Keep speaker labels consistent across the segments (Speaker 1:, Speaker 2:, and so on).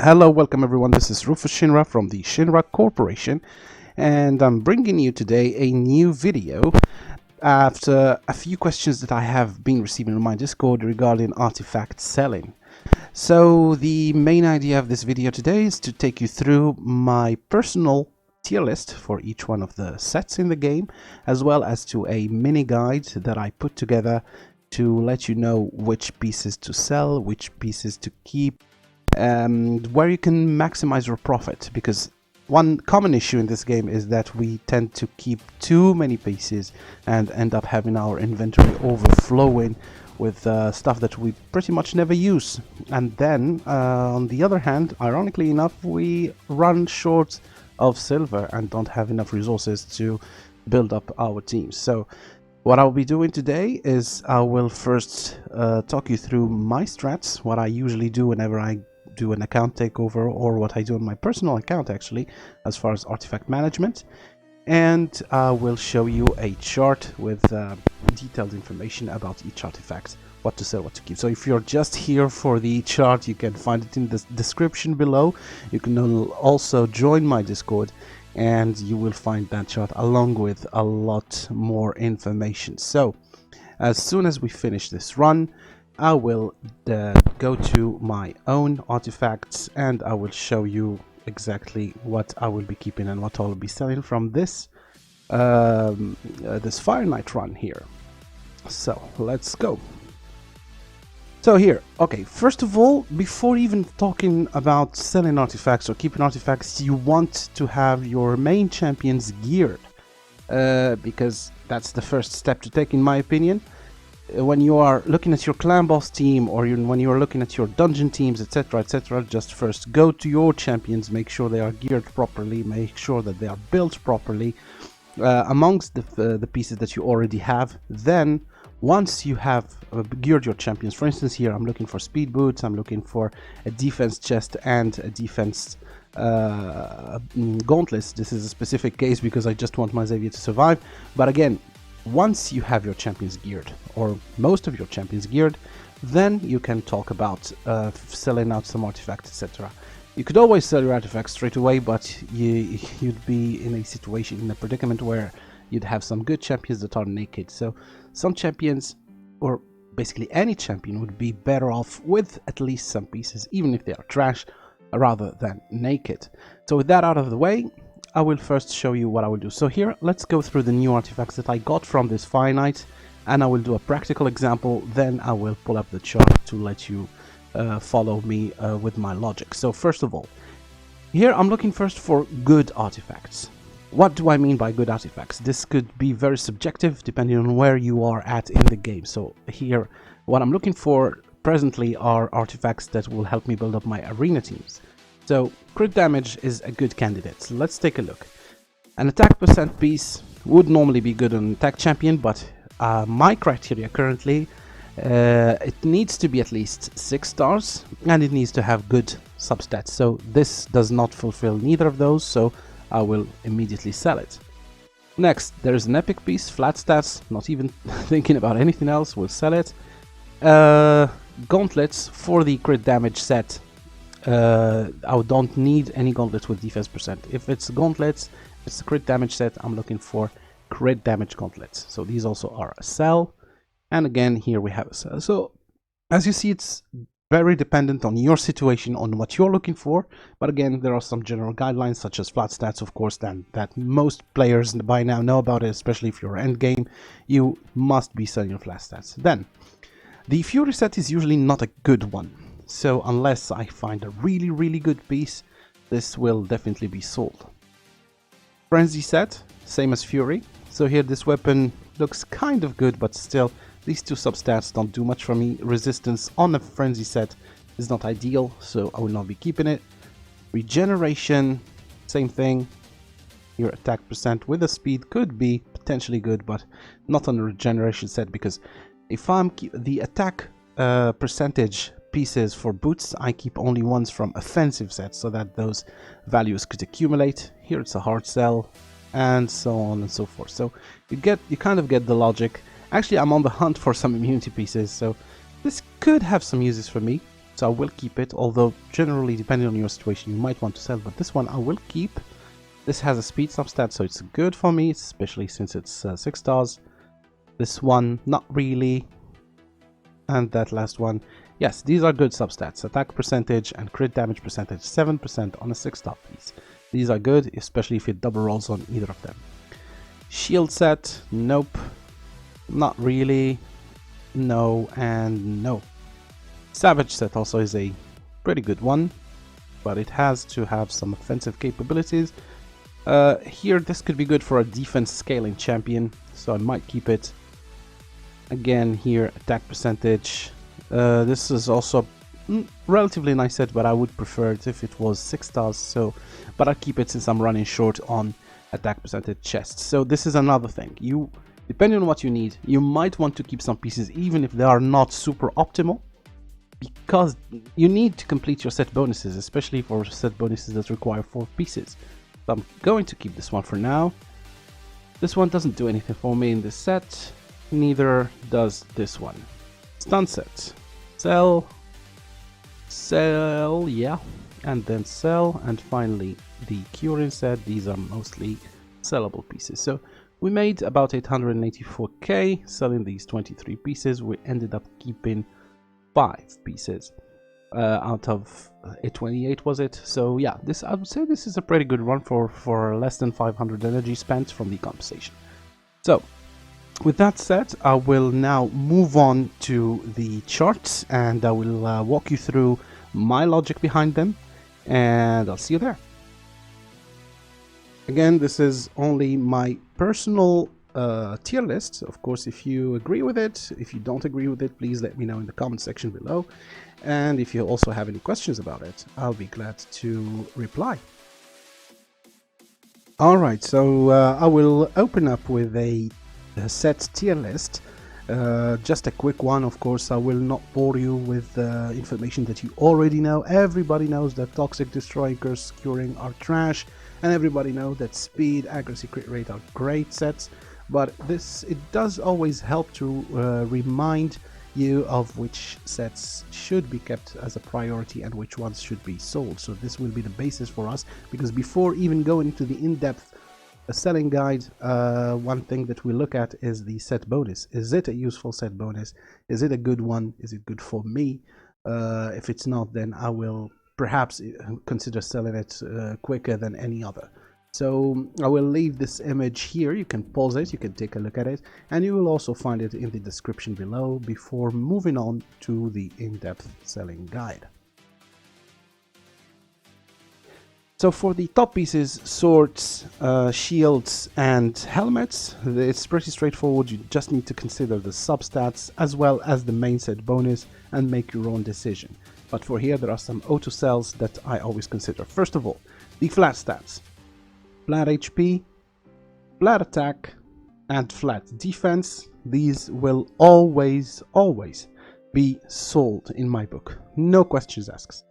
Speaker 1: Hello, welcome everyone. This is Rufus Shinra from the Shinra Corporation, and I'm bringing you today a new video after a few questions that I have been receiving on my Discord regarding artifact selling. So the main idea of this video today is to take you through my personal tier list for each one of the sets in the game, as well as to a mini guide that I put together to let you know which pieces to sell, which pieces to keep, where you can maximize your profit, because one common issue in this game is that we tend to keep too many pieces and end up having our inventory overflowing with stuff that we pretty much never use. And then on the other hand, ironically enough, we run short of silver and don't have enough resources to build up our teams. So what I'll be doing today is I will first talk you through my strats, what I usually do whenever I do an account takeover, or what I do on my personal account actually, as far as artifact management. And I will show you a chart with detailed information about each artifact, what to sell, what to keep. So if you're just here for the chart, you can find it in the description below. You can also join my Discord, and you will find that chart along with a lot more information. So as soon as we finish this run, I will go to my own artifacts and I will show you exactly what I will be keeping and what I will be selling from this this Fire Knight run here. So let's go. So here, okay, first of all, before even talking about selling artifacts or keeping artifacts, you want to have your main champions geared, because that's the first step to take, in my opinion. When you are looking at your clan boss team, or when you are looking at your dungeon teams, etc, etc, just first go to your champions, make sure they are geared properly, make sure that they are built properly amongst the pieces that you already have. Then once you have geared your champions, for instance here I'm looking for speed boots, I'm looking for a defense chest and a defense gauntlets. This is a specific case because I just want my Xavier to survive. But again, once you have your champions geared, or most of your champions geared, then you can talk about selling out some artifacts, etc. You could always sell your artifacts straight away, but you'd be in a situation, in a predicament where you'd have some good champions that are naked. So some champions, or basically any champion, would be better off with at least some pieces, even if they are trash, rather than naked. So with that out of the way, I will first show you what I will do. So here, let's go through the new artifacts that I got from this Fire Knight, and I will do a practical example. Then I will pull up the chart to let you follow me with my logic. So first of all, here I'm looking first for good artifacts. What do I mean by good artifacts? This could be very subjective depending on where you are at in the game. So here, what I'm looking for presently are artifacts that will help me build up my arena teams. So crit damage is a good candidate. So let's take a look. An attack percent piece would normally be good on an attack champion, but my criteria currently, it needs to be at least 6 stars and it needs to have good substats. So this does not fulfill neither of those, so I will immediately sell it. Next, there's an epic piece, flat stats, not even thinking about anything else, we'll sell it. Gauntlets for the crit damage set. I don't need any gauntlets with defense percent. If it's gauntlets, it's a crit damage set, I'm looking for crit damage gauntlets. So these also are a sell. And again, here we have a sell. So as you see, it's very dependent on your situation, on what you're looking for. But again, there are some general guidelines, such as flat stats, of course, that most players by now know about it, especially if you're end game. You must be selling your flat stats. Then, the Fury set is usually not a good one. So unless I find a really, really good piece, this will definitely be sold. Frenzy set, same as Fury. So here this weapon looks kind of good, but still, these two substats don't do much for me. Resistance on a Frenzy set is not ideal, so I will not be keeping it. Regeneration, same thing. Your attack percent with a speed could be potentially good, but not on a regeneration set, because if I'm the attack percentage pieces for boots, I keep only ones from offensive sets so that those values could accumulate. Here it's a hard sell, and so on and so forth. So you kind of get the logic. Actually, I'm on the hunt for some immunity pieces, so this could have some uses for me. so I will keep it, although generally depending on your situation you might want to sell, but this one I will keep. This has a speed substat, so it's good for me, especially since it's 6 stars. This one, not really. And that last one, yes, these are good substats. Attack percentage and crit damage percentage, 7% on a 6-star piece. These are good, especially if it double rolls on either of them. Shield set, nope. Not really. No and no. Savage set also is a pretty good one, but it has to have some offensive capabilities. Here, this could be good for a defense scaling champion, so I might keep it. Again, here, attack percentage. This is also relatively nice set, but I would prefer it if it was 6 stars. So, but I'll keep it since I'm running short on attack percentage chests. So this is another thing. Depending on what you need, you might want to keep some pieces even if they are not super optimal, because you need to complete your set bonuses, especially for set bonuses that require 4 pieces. So I'm going to keep this one for now. This one doesn't do anything for me in this set, neither does this one. Stun set. Sell, yeah, and then sell, and finally the curing set. These are mostly sellable pieces. So we made about 884k selling these 23 pieces. We ended up keeping 5 pieces out of 828, was it? So yeah, I would say this is a pretty good run for less than 500 energy spent from the compensation. So with that said, I will now move on to the charts, and I will walk you through my logic behind them, and I'll see you there. Again, this is only my personal tier list. Of course, if you agree with it, if you don't agree with it, please let me know in the comment section below. And if you also have any questions about it, I'll be glad to reply. Alright, so I will open up with a set tier list. Just a quick one, of course. I will not bore you with information that you already know. Everybody knows that Toxic, Destroying, Curse, Curing are trash, and everybody knows that Speed, Accuracy, Crit Rate are great sets, but it does always help to remind you of which sets should be kept as a priority and which ones should be sold. So this will be the basis for us, because before even going into the in-depth selling guide, one thing that we look at is the set bonus. Is it a useful set bonus? Is it a good one? Is it good for me? If it's not, then I will perhaps consider selling it quicker than any other. So I will leave this image here. You can pause it, you can take a look at it, and you will also find it in the description below before moving on to the in-depth selling guide. So for the top pieces, swords, shields and helmets, it's pretty straightforward. You just need to consider the substats as well as the main set bonus and make your own decision. But for here, there are some auto sells that I always consider. First of all, the flat stats. Flat HP, flat attack, and flat defense. These will always be sold in my book. No questions asked,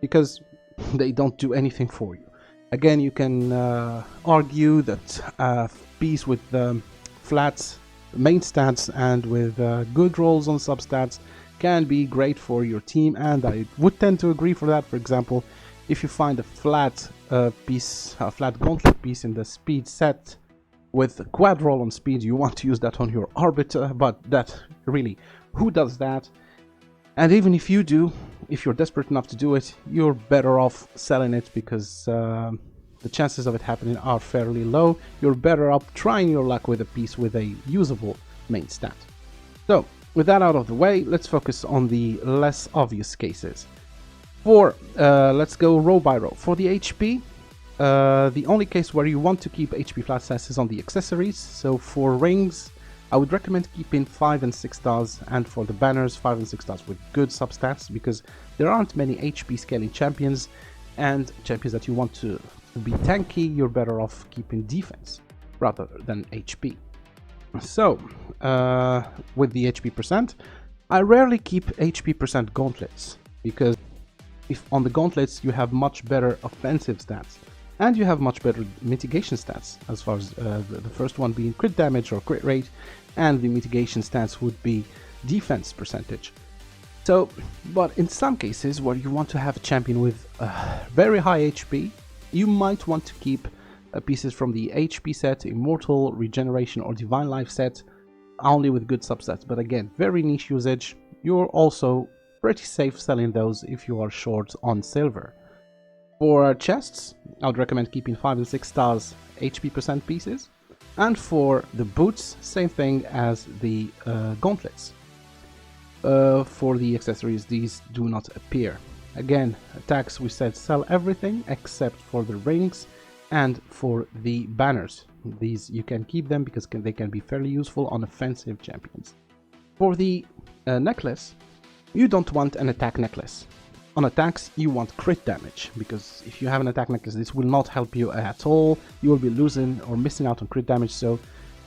Speaker 1: because they don't do anything for you. Again, you can argue that a piece with flat main stats and with good rolls on substats can be great for your team, and I would tend to agree for that. For example, if you find a flat flat gauntlet piece in the speed set with a quad roll on speed, you want to use that on your arbiter, but that really, who does that? And even if you do, if you're desperate enough to do it, you're better off selling it, because the chances of it happening are fairly low. You're better off trying your luck with a piece with a usable main stat. So with that out of the way, let's focus on the less obvious cases. Let's go row by row. For the HP, the only case where you want to keep HP flat stats is on the accessories. So for rings, I would recommend keeping 5 and 6 stars, and for the banners, 5 and 6 stars with good substats, because there aren't many HP scaling champions, and champions that you want to be tanky, you're better off keeping defense rather than HP. So with the HP percent, I rarely keep HP percent gauntlets, because if on the gauntlets you have much better offensive stats and you have much better mitigation stats, as far as the first one being crit damage or crit rate, and the mitigation stats would be defense percentage. So, but in some cases where you want to have a champion with very high HP, you might want to keep pieces from the HP set, Immortal, Regeneration or Divine Life set, only with good subsets. But again, very niche usage. You're also pretty safe selling those if you are short on silver. For chests, I would recommend keeping 5 and 6 stars HP percent pieces. And for the boots, same thing as the gauntlets. For the accessories, these do not appear. Again, attacks, we said sell everything except for the rings and for the banners. These you can keep them because they can be fairly useful on offensive champions. For the necklace, you don't want an attack necklace. On attacks, you want crit damage, because if you have an attack necklace, this will not help you at all. You will be losing or missing out on crit damage, so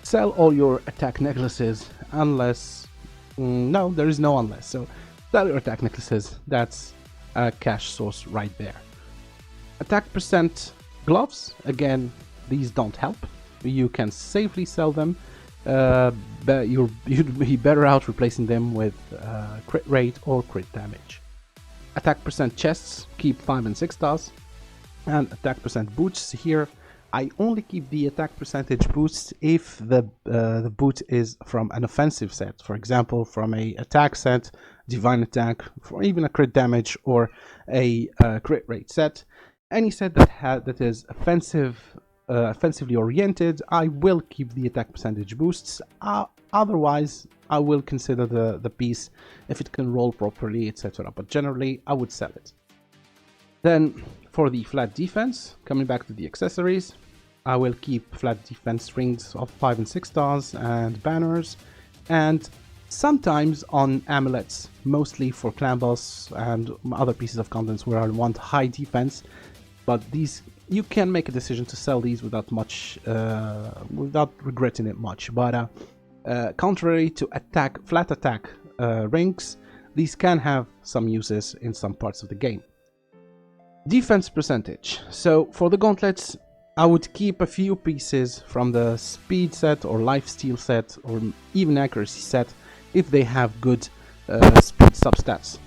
Speaker 1: sell all your attack necklaces unless... no, there is no unless, so sell your attack necklaces. That's a cash source right there. Attack percent gloves, again, these don't help. You can safely sell them, but you'd be better out replacing them with crit rate or crit damage. Attack percent chests, keep 5 and 6 stars, and attack percent boots. Here I only keep the attack percentage boosts if the boot is from an offensive set, for example from a attack set, divine attack, or even a crit damage or a crit rate set. Any set that is offensively oriented, I will keep the attack percentage boosts. Otherwise, I will consider the piece if it can roll properly, etc. But generally, I would sell it. Then, for the flat defense, coming back to the accessories, I will keep flat defense rings of 5 and 6 stars and banners, and sometimes on amulets, mostly for clan boss and other pieces of contents where I want high defense. But these, you can make a decision to sell these without much, without regretting it much. But contrary to flat attack rings, these can have some uses in some parts of the game. Defense percentage. So for the gauntlets, I would keep a few pieces from the speed set or lifesteal set or even accuracy set if they have good speed substats.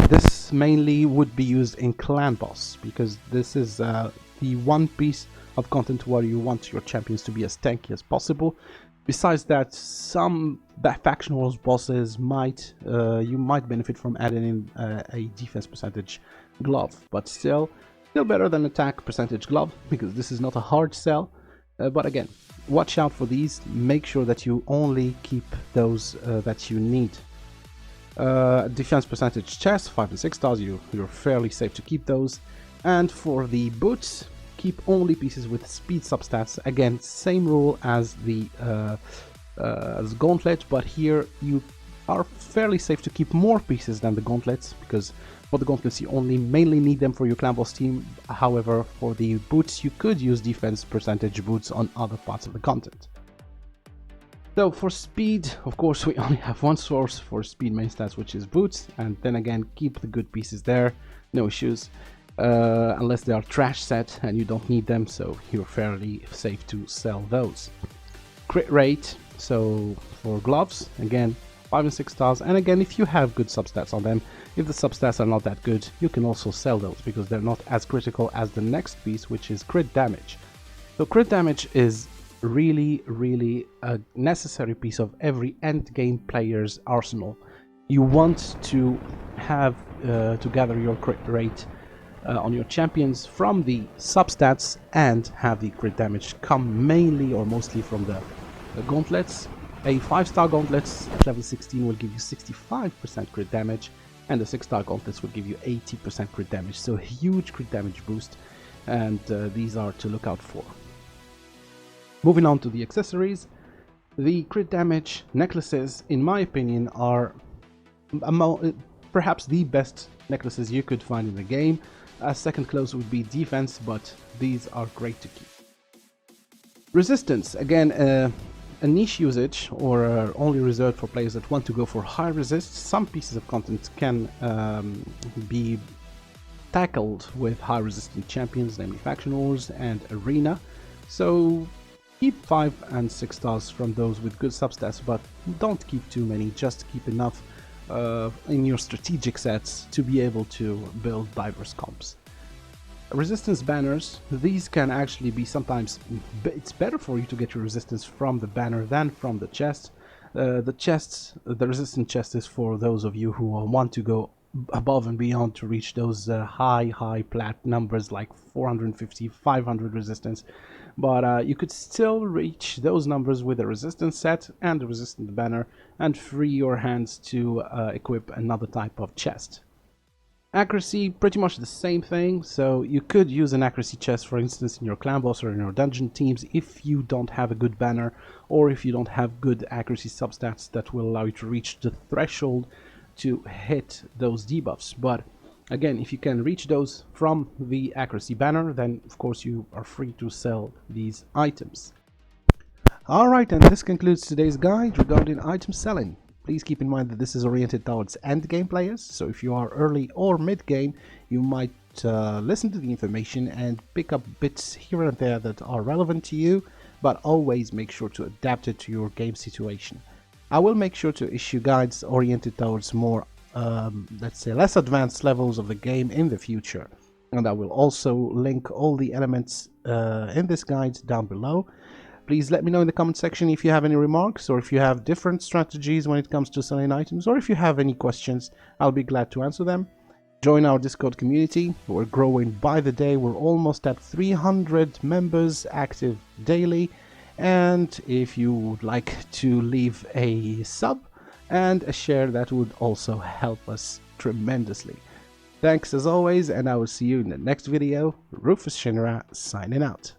Speaker 1: This mainly would be used in clan boss, because this is the one piece of content where you want your champions to be as tanky as possible. Besides that, some faction wars bosses you might benefit from adding in a defense percentage glove, but still better than attack percentage glove, because this is not a hard sell. But again, watch out for these. Make sure that you only keep those that you need. Defense percentage chest, 5 and 6 stars, you're fairly safe to keep those. And for the boots, keep only pieces with speed substats. Again, same rule as the as gauntlet, but here you are fairly safe to keep more pieces than the gauntlets, because for the gauntlets you only mainly need them for your clan boss team. However, for the boots you could use defense percentage boots on other parts of the content. So for speed, of course, we only have one source for speed main stats, which is boots, and then again, keep the good pieces there, no issues, unless they are trash set and you don't need them, so you're fairly safe to sell those. Crit rate, so for gloves, again, 5 and 6 stars, and again, if you have good substats on them, if the substats are not that good, you can also sell those, because they're not as critical as the next piece, which is crit damage. So crit damage is really a necessary piece of every end game player's arsenal. You want to have to gather your crit rate on your champions from the substats and have the crit damage come mainly or mostly from the gauntlets. A 5-star gauntlets at level 16 will give you 65% crit damage, and the 6-star gauntlets will give you 80% crit damage, so a huge crit damage boost, and these are to look out for. Moving on to the accessories, the crit damage necklaces, in my opinion, are perhaps the best necklaces you could find in the game. Second close would be defense, but these are great to keep. Resistance, again, a niche usage, or only reserved for players that want to go for high resist. Some pieces of content can be tackled with high resistant champions, namely faction wars and arena, so keep 5 and 6 stars from those with good substats, but don't keep too many, just keep enough in your strategic sets to be able to build diverse comps. Resistance banners, these can actually be sometimes, it's better for you to get your resistance from the banner than from the chest. The resistance chest is for those of you who want to go above and beyond to reach those high plat numbers like 450, 500 resistance. But you could still reach those numbers with a resistance set and a resistance banner and free your hands to equip another type of chest. Accuracy, pretty much the same thing, so you could use an accuracy chest, for instance, in your clan boss or in your dungeon teams if you don't have a good banner or if you don't have good accuracy substats that will allow you to reach the threshold to hit those debuffs. But again, if you can reach those from the accuracy banner, then of course you are free to sell these items. Alright, and this concludes today's guide regarding item selling. Please keep in mind that this is oriented towards end game players, so if you are early or mid game, you might listen to the information and pick up bits here and there that are relevant to you, but always make sure to adapt it to your game situation. I will make sure to issue guides oriented towards more, let's say, less advanced levels of the game in the future, and I will also link all the elements in this guide down below. Please let me know in the comment section if you have any remarks or if you have different strategies when it comes to selling items, or if you have any questions, I'll be glad to answer them. Join our Discord community. We're growing by the day. We're almost at 300 members active daily. And if you would like to leave a sub and a share, that would also help us tremendously. Thanks as always, and I will see you in the next video. Rufus Shinra signing out.